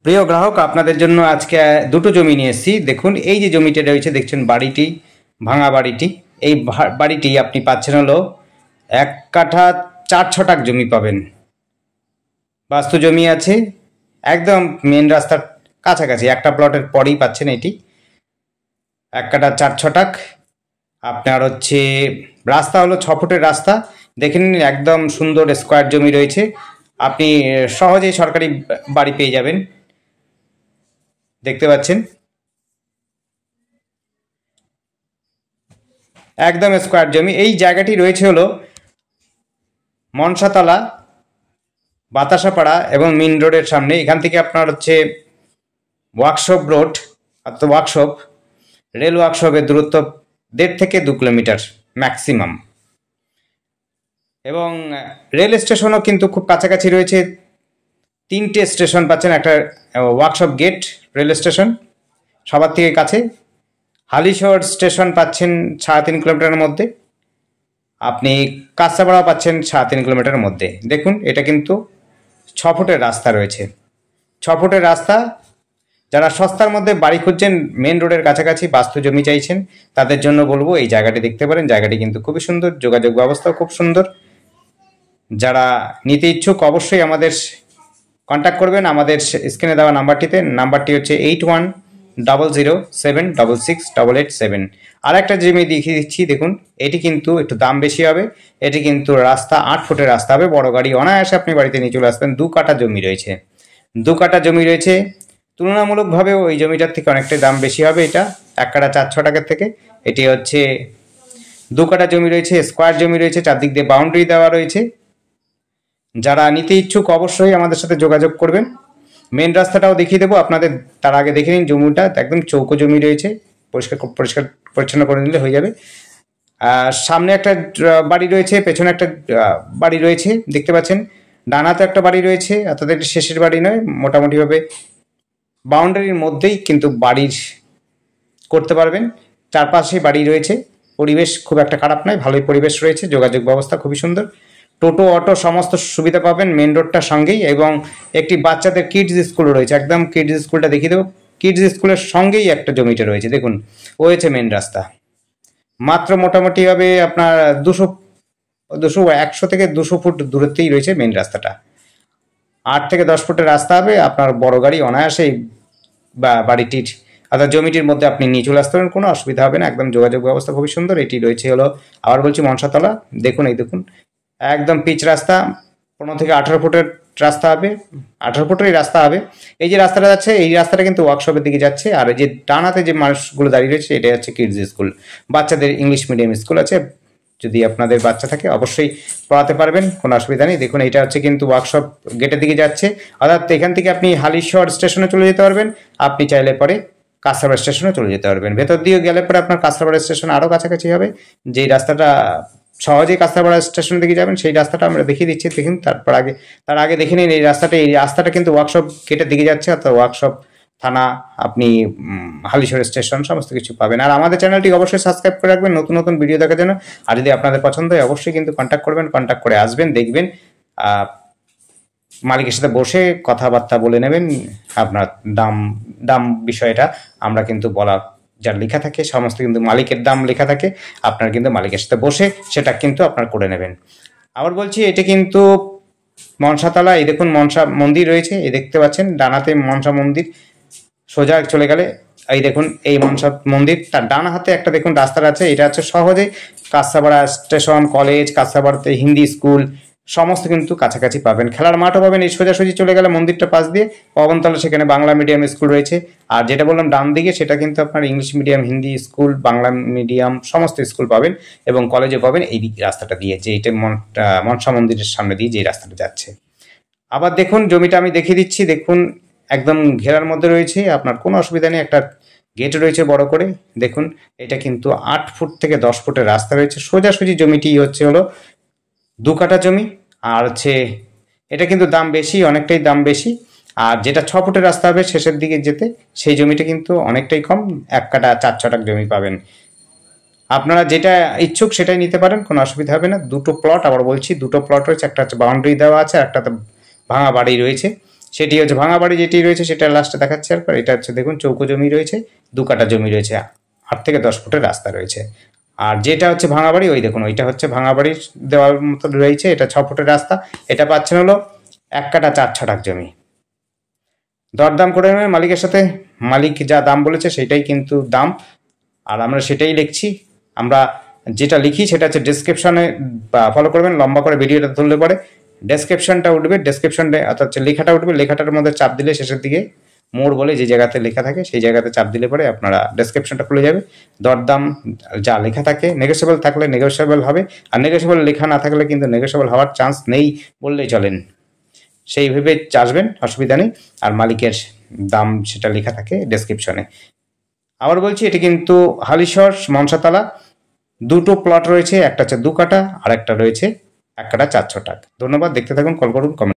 প্রিয় গ্রাহক, আপনাদের জন্য আজকে দুটো জমি নিয়ে এসেছি। দেখুন, এই যে জমিটা রয়েছে দেখছেন, বাড়িটি ভাঙা বাড়িটি, এই বাড়িটি আপনি পাচ্ছেন হলো 1 কাঠা 4 ছটাক জমি পাবেন। বাস্তু জমি আছে, একদম মেন রাস্তার কাছাকাছি, একটা প্লটের পরেই পাচ্ছেন এটি 1 কাঠা 4 ছটাক। আপনার হচ্ছে রাস্তা হলো 6 ফুটের রাস্তা। দেখে নিন, একদম সুন্দর স্কোয়ার জমি রয়েছে। আপনি সহজেই সরকারি বাড়ি পেয়ে যাবেন। দেখতে পাচ্ছেন একদম স্কোয়ার জমি। এই জায়গাটি রয়েছে হলো মনসাতলা, বাতাসাপাড়া এবং মেন রোডের সামনে। এখান থেকে আপনার হচ্ছে ওয়ার্কশপ রোড অর্থাৎ ওয়ার্কশপ, রেল ওয়ার্কশপের দূরত্ব 1.5 থেকে 2 কিলোমিটার ম্যাক্সিমাম। এবং রেল স্টেশনও কিন্তু খুব কাছাকাছি রয়েছে। 3টে স্টেশন পাচ্ছেন, একটা ওয়ার্কশপ গেট রেল স্টেশন সবার থেকে কাছে। হালিশহর স্টেশন পাচ্ছেন 3.5 কিলোমিটারের মধ্যে। আপনি কাঁচরাপাড়া পাচ্ছেন 3.5 কিলোমিটারের মধ্যে। দেখুন, এটা কিন্তু 6 ফুটের রাস্তা রয়েছে। 6 ফুটের রাস্তা। যারা সস্তার মধ্যে বাড়ি খুঁজছেন, মেন রোডের কাছাকাছি বাস্তু জমি চাইছেন, তাদের জন্য বলবো এই জায়গাটি দেখতে পারেন। জায়গাটি কিন্তু খুবই সুন্দর, যোগাযোগ ব্যবস্থাও খুব সুন্দর। যারা নিতে ইচ্ছুক অবশ্যই আমাদের কন্ট্যাক্ট করবেন আমাদের স্ক্রিনে দেওয়া নাম্বারটিতে। নাম্বারটি হচ্ছে 8100766887। আর একটা জমি দেখিয়ে দিচ্ছি, দেখুন এটি কিন্তু একটু দাম বেশি হবে। এটি কিন্তু রাস্তা 8 ফুটের রাস্তা হবে, বড় গাড়ি অনায়াসে আপনি বাড়িতে নিয়ে চলে আসবেন। 2 কাঠা জমি রয়েছে, 2 কাঠা জমি রয়েছে। তুলনামূলকভাবেও ওই জমিটার থেকে অনেকটাই দাম বেশি হবে। এটা 1 কাঠা 4 ছটাকের থেকে। এটি হচ্ছে 2 কাঠা জমি রয়েছে, স্কোয়ার জমি রয়েছে, চারদিক দিয়ে বাউন্ডারি দেওয়া রয়েছে। যারা নিতে ইচ্ছুক অবশ্যই আমাদের সাথে যোগাযোগ করবেন। মেন রাস্তাটাও দেখিয়ে দেবো আপনাদের। তার আগে দেখে নিন, জমিটা একদম চৌকো জমি রয়েছে, পরিষ্কার পরিচ্ছন্ন করে নিলে হয়ে যাবে। সামনে একটা বাড়ি রয়েছে, পেছনে একটা বাড়ি রয়েছে দেখতে পাচ্ছেন। ডানাতে একটা বাড়ি রয়েছে, অর্থাৎ একটা শেষের বাড়ি নয়, মোটামুটিভাবে বাউন্ডারির মধ্যেই কিন্তু বাড়ির করতে পারবেন। চারপাশে বাড়ি রয়েছে, পরিবেশ খুব একটা খারাপ নয়, ভালোই পরিবেশ রয়েছে। যোগাযোগ ব্যবস্থা খুবই সুন্দর, টোটো অটো সমস্ত সুবিধা পাবেন মেন রোডটার সঙ্গেই। এবং একটি বাচ্চাদের কিডস স্কুল রয়েছে, একদম কিডস স্কুলটা দেখিয়ে দেবো। কিডস স্কুলের সঙ্গেই একটা জমিটা রয়েছে, দেখুন ও হয়েছে মেন রাস্তা। মাত্র মোটামুটিভাবে আপনার 100 থেকে 200 ফুট দূরত্বেই রয়েছে মেন রাস্তাটা। 8 থেকে 10 ফুটের রাস্তা হবে, আপনার বড় গাড়ি অনায়াসেই বাড়িটির অর্থাৎ জমিটির মধ্যে আপনি নিয়ে চলে আসতে পারেন, কোনো অসুবিধা হবে না। একদম যোগাযোগ ব্যবস্থা খুবই সুন্দর। এটি রয়েছে হলো, আবার বলছি, মনসাতলা। দেখুন, এই দেখুন একদম পিচ রাস্তা, 15 থেকে 18 ফুটের রাস্তা হবে, 18 ফুটেরই রাস্তা হবে। এই যে রাস্তাটা যাচ্ছে, এই রাস্তাটা কিন্তু ওয়ার্কশপের দিকে যাচ্ছে। আর এই যে ডানাতে যে মানুষগুলো দাঁড়িয়ে রয়েছে, এটা হচ্ছে কিডস স্কুল, বাচ্চাদের ইংলিশ মিডিয়াম স্কুল আছে। যদি আপনাদের বাচ্চা থাকে অবশ্যই পড়াতে পারবেন, কোনো অসুবিধা নেই। দেখুন, এটা হচ্ছে কিন্তু ওয়ার্কশপ গেটের দিকে যাচ্ছে, অর্থাৎ এখান থেকে আপনি হালিশহর স্টেশনে চলে যেতে পারবেন। আপনি চাইলে পরে কাঁচরাপাড়া স্টেশনে চলে যেতে পারবেন। ভেতর দিয়ে গেলে পরে আপনার কাঁচরাপাড়া স্টেশন আরও কাছাকাছি হবে। যেই রাস্তাটা সহজেই কাঁচরাপাড়া স্টেশন দিকে যাবেন, সেই রাস্তাটা আমরা দেখিয়ে দিচ্ছি। দেখুন, তার আগে দেখে নিন, এই রাস্তাটা কিন্তু ওয়ার্কশপ গেটের দিকে যাচ্ছে, অর্থাৎ ওয়ার্কশপ থানা, আপনি হালিশহর স্টেশন সমস্ত কিছু পাবেন। আর আমাদের চ্যানেলটি অবশ্যই সাবস্ক্রাইব করে রাখবেন নতুন নতুন ভিডিও দেখার জন্য। আর যদি আপনাদের পছন্দ হয় অবশ্যই কিন্তু কন্ট্যাক্ট করবেন, কন্ট্যাক্ট করে আসবেন, দেখবেন, মালিকের সাথে বসে কথাবার্তা বলে নেবেন। আপনার দাম বিষয়টা আমরা কিন্তু বলা, যার লেখা থাকে সমস্ত কিন্তু মালিকের দাম লেখা থাকে। আপনার কিন্তু মালিকের সাথে বসে সেটা কিন্তু আপনার করে নেবেন। আবার বলছি, এটা কিন্তু মনসাতলা। এই দেখুন, মনসা মন্দির রয়েছে, এই দেখতে পাচ্ছেন ডানাতে মনসা মন্দির। সোজা চলে গেলে এই দেখুন এই মনসা মন্দির, তার ডান হাতে একটা দেখুন রাস্তা আছে। এটা হচ্ছে সহজে কাঁচরাপাড়া স্টেশন, কলেজ, কাঁচরাপাড়াতে হিন্দি স্কুল সমস্ত কিন্তু কাছাকাছি পাবেন। খেলার মাঠও পাবেন এই সোজাসুজি চলে গেলে মন্দিরটা পাশ দিয়ে। পবনতলা, সেখানে বাংলা মিডিয়াম স্কুল রয়েছে। আর যেটা বললাম ডান দিকে, সেটা কিন্তু আপনার English medium, Hindi school, Bangla medium সমস্ত স্কুল পাবেন এবং কলেজে পাবেন এই রাস্তাটা দিয়ে, যে এটা মনসা মন্দিরের সামনে দিয়ে যে রাস্তাটা যাচ্ছে। আবার দেখুন, জমিটা আমি দেখিয়ে দিচ্ছি। দেখুন, একদম ঘেরার মধ্যে রয়েছে, আপনার কোনো অসুবিধা নেই। একটা গেট রয়েছে বড় করে। দেখুন, এটা কিন্তু 8 ফুট থেকে 10 ফুটের রাস্তা রয়েছে। সোজাসুজি জমিটি হচ্ছে হলো 2 কাঠা জমি। আর হচ্ছে এটা কিন্তু দাম বেশি, অনেকটাই দাম বেশি। আর যেটা 6 ফুটের রাস্তা হবে শেষের দিকে যেতে, সেই জমিটা কিন্তু অনেকটাই কম, 1 কাঠা 4 ছটাক জমি পাবেন। আপনারা যেটা ইচ্ছুক সেটাই নিতে পারেন, কোনো অসুবিধা হবে না। দুটো প্লট, আবার বলছি, দুটো প্লট রয়েছে। একটা হচ্ছে বাউন্ডারি দেওয়া আছে, আর একটাতে ভাঙা বাড়ি রয়েছে। সেটি হচ্ছে ভাঙা বাড়ি যেটি রয়েছে সেটা লাস্টে দেখাচ্ছে। আর এটা হচ্ছে দেখুন চৌকো জমি রয়েছে, 2 কাঠা জমি রয়েছে, 8 থেকে 10 ফুটের রাস্তা রয়েছে। আর যেটা হচ্ছে ভাঙা বাড়ি ওই দেখুন ওইটা হচ্ছে ভাঙা বাড়ির দেওয়ার মতো রয়েছে, এটা 6 ফুটের রাস্তা। এটা পাচ্ছেন হলো 1 কাঠা 4 ছটাক জমি। দরদাম করে নেবেন মালিকের সাথে, মালিক যা দাম বলেছে সেটাই কিন্তু দাম, আর আমরা সেটাই লিখছি। আমরা যেটা লিখি সেটা হচ্ছে ডেসক্রিপশনে ফলো করবেন, লম্বা করে ভিডিওটা ধরলে পরে ডেসক্রিপশনটা উঠবে, ডেসক্রিপশনে অর্থাৎ লেখাটা উঠবে, লেখাটার মধ্যে চাপ দিলে শেষের দিকে মোড় বলে যে জায়গাতে লেখা থাকে সেই জায়গাতে চাপ দিলে পরে আপনারা ডেসক্রিপশনটা খুলে যাবে। দরদাম যা লেখা থাকে নেগোশিয়েবল থাকলে নেগোশিয়েবল হবে, আর নেগোশিয়েবল লেখা না থাকলে কিন্তু নেগোশিয়েবল হওয়ার চান্স নেই বললেই চলেন। সেইভাবে চাষবেন, অসুবিধা নেই। আর মালিকের দাম সেটা লেখা থাকে ডেসক্রিপশনে। আবার বলছি এটি কিন্তু হালিশহর মনসাতলা, 2টো প্লট রয়েছে, একটা হচ্ছে 2 কাঠা আর একটা রয়েছে 1 কাঠা 4 ছটাক। ধন্যবাদ, দেখতে থাকুন, কল করুন, কমেন্ট।